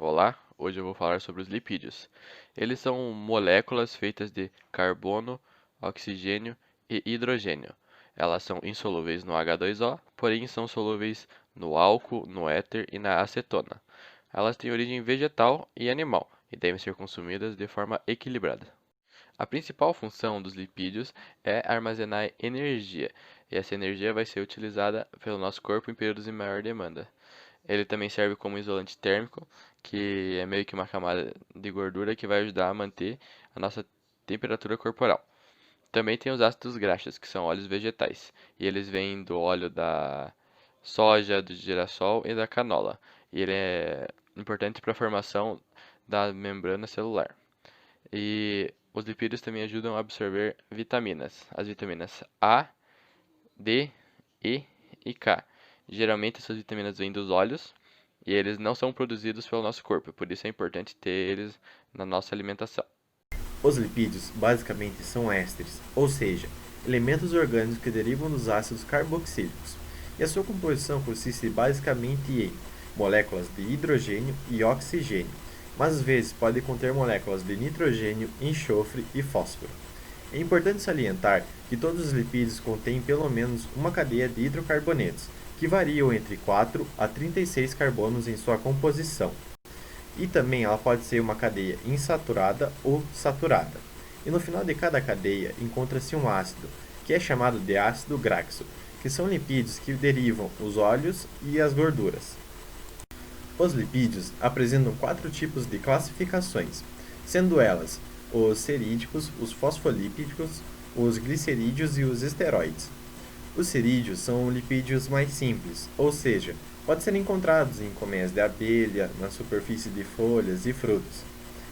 Olá, hoje eu vou falar sobre os lipídios. Eles são moléculas feitas de carbono, oxigênio e hidrogênio. Elas são insolúveis no H2O, porém são solúveis no álcool, no éter e na acetona. Elas têm origem vegetal e animal e devem ser consumidas de forma equilibrada. A principal função dos lipídios é armazenar energia, e essa energia vai ser utilizada pelo nosso corpo em períodos de maior demanda. Ele também serve como isolante térmico, que é meio que uma camada de gordura que vai ajudar a manter a nossa temperatura corporal. Também tem os ácidos graxos, que são óleos vegetais, e eles vêm do óleo da soja, do girassol e da canola. E ele é importante para a formação da membrana celular. E os lipídios também ajudam a absorver vitaminas, as vitaminas A, D, E e K. Geralmente essas vitaminas vêm dos óleos e eles não são produzidos pelo nosso corpo, por isso é importante ter eles na nossa alimentação. Os lipídios basicamente são ésteres, ou seja, elementos orgânicos que derivam dos ácidos carboxílicos, e a sua composição consiste basicamente em moléculas de hidrogênio e oxigênio, mas às vezes pode conter moléculas de nitrogênio, enxofre e fósforo. É importante salientar que todos os lipídios contêm pelo menos uma cadeia de hidrocarbonetos, que variam entre 4 a 36 carbonos em sua composição. E também ela pode ser uma cadeia insaturada ou saturada. E no final de cada cadeia encontra-se um ácido, que é chamado de ácido graxo, que são lipídios que derivam os óleos e as gorduras. Os lipídios apresentam quatro tipos de classificações, sendo elas os cerídicos, os fosfolípidos, os glicerídeos e os esteroides. Os cerídeos são lipídios mais simples, ou seja, podem ser encontrados em colmeias de abelha, na superfície de folhas e frutos.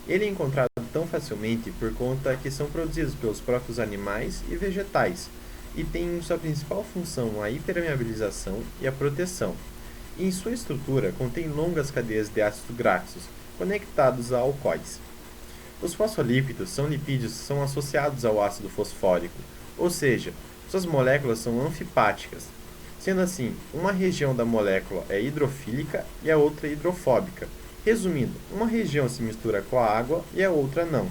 Ele é encontrado tão facilmente por conta que são produzidos pelos próprios animais e vegetais, e tem sua principal função a hipermeabilização e a proteção. E em sua estrutura contém longas cadeias de ácidos graxos, conectados a alcoóis. Os fosfolípidos são lipídios que são associados ao ácido fosfórico, ou seja, suas moléculas são anfipáticas. Sendo assim, uma região da molécula é hidrofílica e a outra é hidrofóbica. Resumindo, uma região se mistura com a água e a outra não.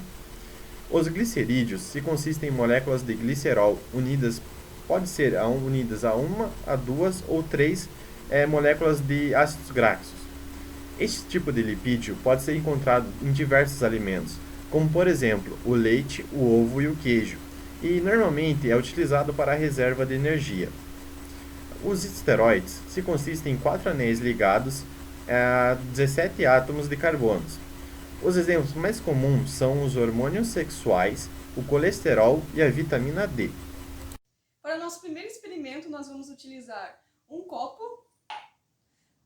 Os glicerídeos se consistem em moléculas de glicerol unidas, pode ser unidas a uma, a duas ou três moléculas de ácidos graxos. Este tipo de lipídio pode ser encontrado em diversos alimentos, como por exemplo o leite, o ovo e o queijo, e normalmente é utilizado para a reserva de energia. Os esteroides se consistem em quatro anéis ligados a 17 átomos de carbono. Os exemplos mais comuns são os hormônios sexuais, o colesterol e a vitamina D. Para o nosso primeiro experimento, nós vamos utilizar um copo,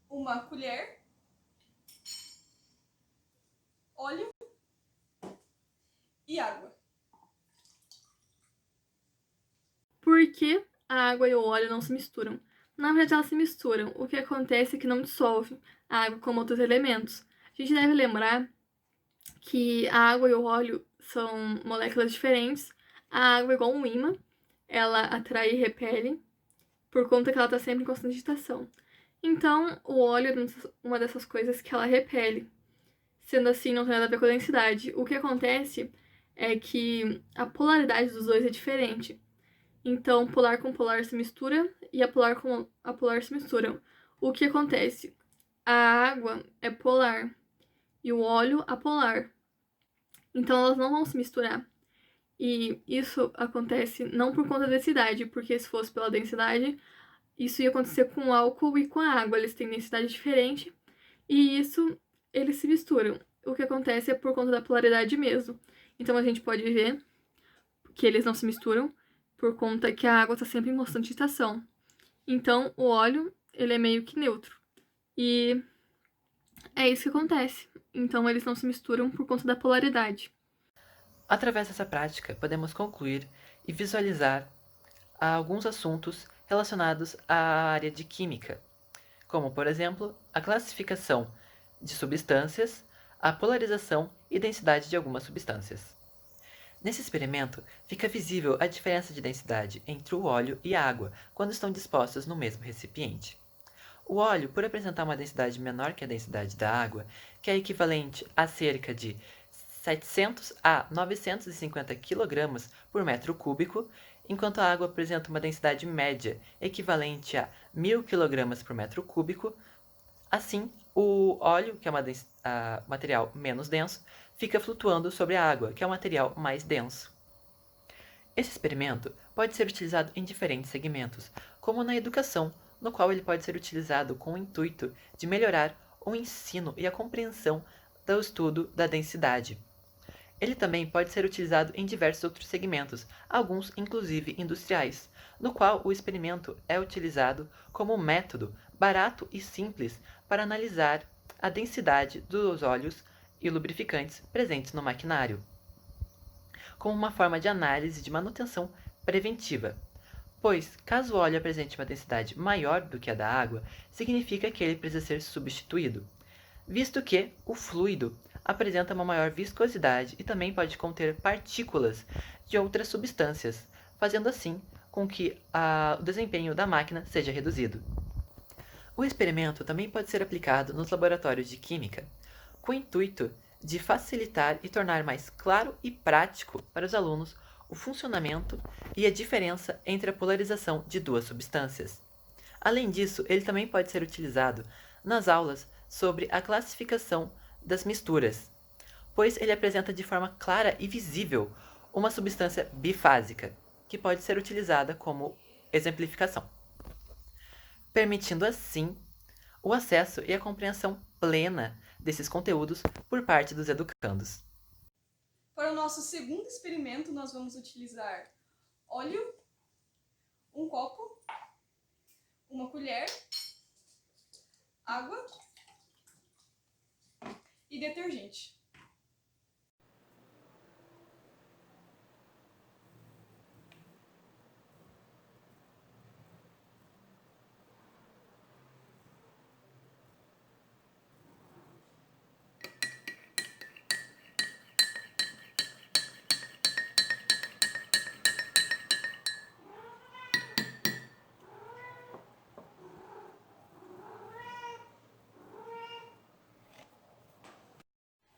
uma colher, óleo e água. Por que a água e o óleo não se misturam? Na verdade, elas se misturam. O que acontece é que não dissolve a água como outros elementos. A gente deve lembrar que a água e o óleo são moléculas diferentes. A água é igual um ímã, ela atrai e repele, por conta que ela está sempre em constante agitação. Então, o óleo é uma dessas coisas que ela repele. Sendo assim, não tem nada a ver com a densidade. O que acontece é que a polaridade dos dois é diferente. Então, polar com polar se mistura e a polar com a polar se misturam. O que acontece? A água é polar e o óleo apolar. Então, elas não vão se misturar. E isso acontece não por conta da densidade, porque se fosse pela densidade, isso ia acontecer com o álcool e com a água. Eles têm densidade diferente e isso eles se misturam. O que acontece é por conta da polaridade mesmo. Então, a gente pode ver que eles não se misturam por conta que a água está sempre em constante agitação. Então, o óleo, ele é meio que neutro. E é isso que acontece. Então, eles não se misturam por conta da polaridade. Através dessa prática, podemos concluir e visualizar alguns assuntos relacionados à área de química, como, por exemplo, a classificação de substâncias, a polarização e densidade de algumas substâncias. Nesse experimento, fica visível a diferença de densidade entre o óleo e a água quando estão dispostos no mesmo recipiente. O óleo, por apresentar uma densidade menor que a densidade da água, que é equivalente a cerca de 700 a 950 kg por metro cúbico, enquanto a água apresenta uma densidade média equivalente a 1000 kg por metro cúbico. Assim, o óleo, que é um material menos denso, fica flutuando sobre a água, que é um material mais denso. Esse experimento pode ser utilizado em diferentes segmentos, como na educação, no qual ele pode ser utilizado com o intuito de melhorar o ensino e a compreensão do estudo da densidade. Ele também pode ser utilizado em diversos outros segmentos, alguns inclusive industriais, no qual o experimento é utilizado como um método barato e simples para analisar a densidade dos óleos e lubrificantes presentes no maquinário, como uma forma de análise de manutenção preventiva. Pois, caso o óleo apresente uma densidade maior do que a da água, significa que ele precisa ser substituído, visto que o fluido apresenta uma maior viscosidade e também pode conter partículas de outras substâncias, fazendo assim com que o desempenho da máquina seja reduzido. O experimento também pode ser aplicado nos laboratórios de química, com o intuito de facilitar e tornar mais claro e prático para os alunos o funcionamento e a diferença entre a polarização de duas substâncias. Além disso, ele também pode ser utilizado nas aulas sobre a classificação das misturas, pois ele apresenta de forma clara e visível uma substância bifásica, que pode ser utilizada como exemplificação, permitindo assim o acesso e a compreensão plena desses conteúdos por parte dos educandos. Para o nosso segundo experimento, nós vamos utilizar óleo, um copo, uma colher, água e detergente.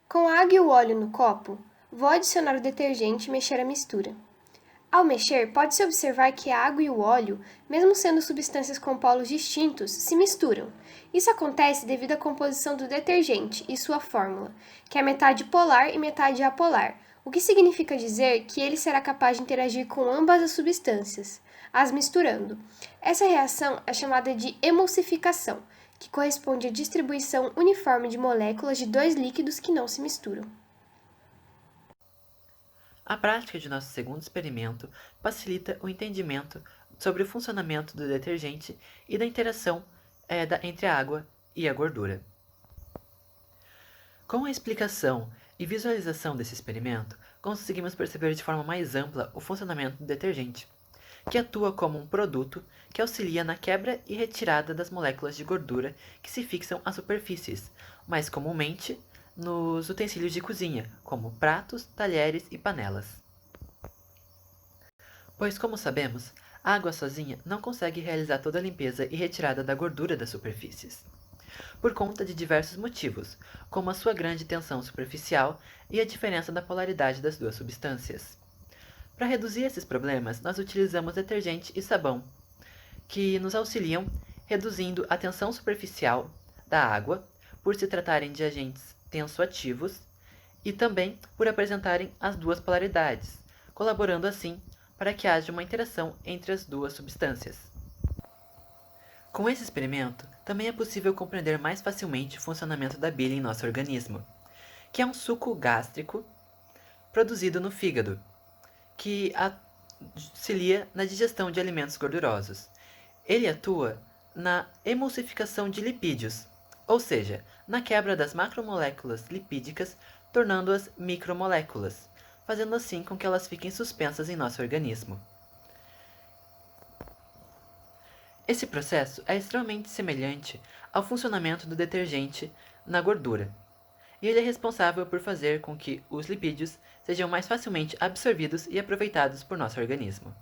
Com a água e o óleo no copo, vou adicionar o detergente e mexer a mistura. Ao mexer, pode-se observar que a água e o óleo, mesmo sendo substâncias com polos distintos, se misturam. Isso acontece devido à composição do detergente e sua fórmula, que é metade polar e metade apolar, o que significa dizer que ele será capaz de interagir com ambas as substâncias, as misturando. Essa reação é chamada de emulsificação, que corresponde à distribuição uniforme de moléculas de dois líquidos que não se misturam. A prática de nosso segundo experimento facilita o entendimento sobre o funcionamento do detergente e da interação entre a água e a gordura. Com a explicação e visualização desse experimento, conseguimos perceber de forma mais ampla o funcionamento do detergente, que atua como um produto que auxilia na quebra e retirada das moléculas de gordura que se fixam às superfícies, mais comumente nos utensílios de cozinha, como pratos, talheres e panelas. Pois, como sabemos, a água sozinha não consegue realizar toda a limpeza e retirada da gordura das superfícies, por conta de diversos motivos, como a sua grande tensão superficial e a diferença da polaridade das duas substâncias. Para reduzir esses problemas, nós utilizamos detergente e sabão, que nos auxiliam reduzindo a tensão superficial da água, por se tratarem de agentes tensoativos, e também por apresentarem as duas polaridades, colaborando assim para que haja uma interação entre as duas substâncias. Com esse experimento, também é possível compreender mais facilmente o funcionamento da bile em nosso organismo, que é um suco gástrico produzido no fígado, que auxilia na digestão de alimentos gordurosos. Ele atua na emulsificação de lipídios, ou seja, na quebra das macromoléculas lipídicas, tornando-as micromoléculas, fazendo assim com que elas fiquem suspensas em nosso organismo. Esse processo é extremamente semelhante ao funcionamento do detergente na gordura, e ele é responsável por fazer com que os lipídios sejam mais facilmente absorvidos e aproveitados por nosso organismo.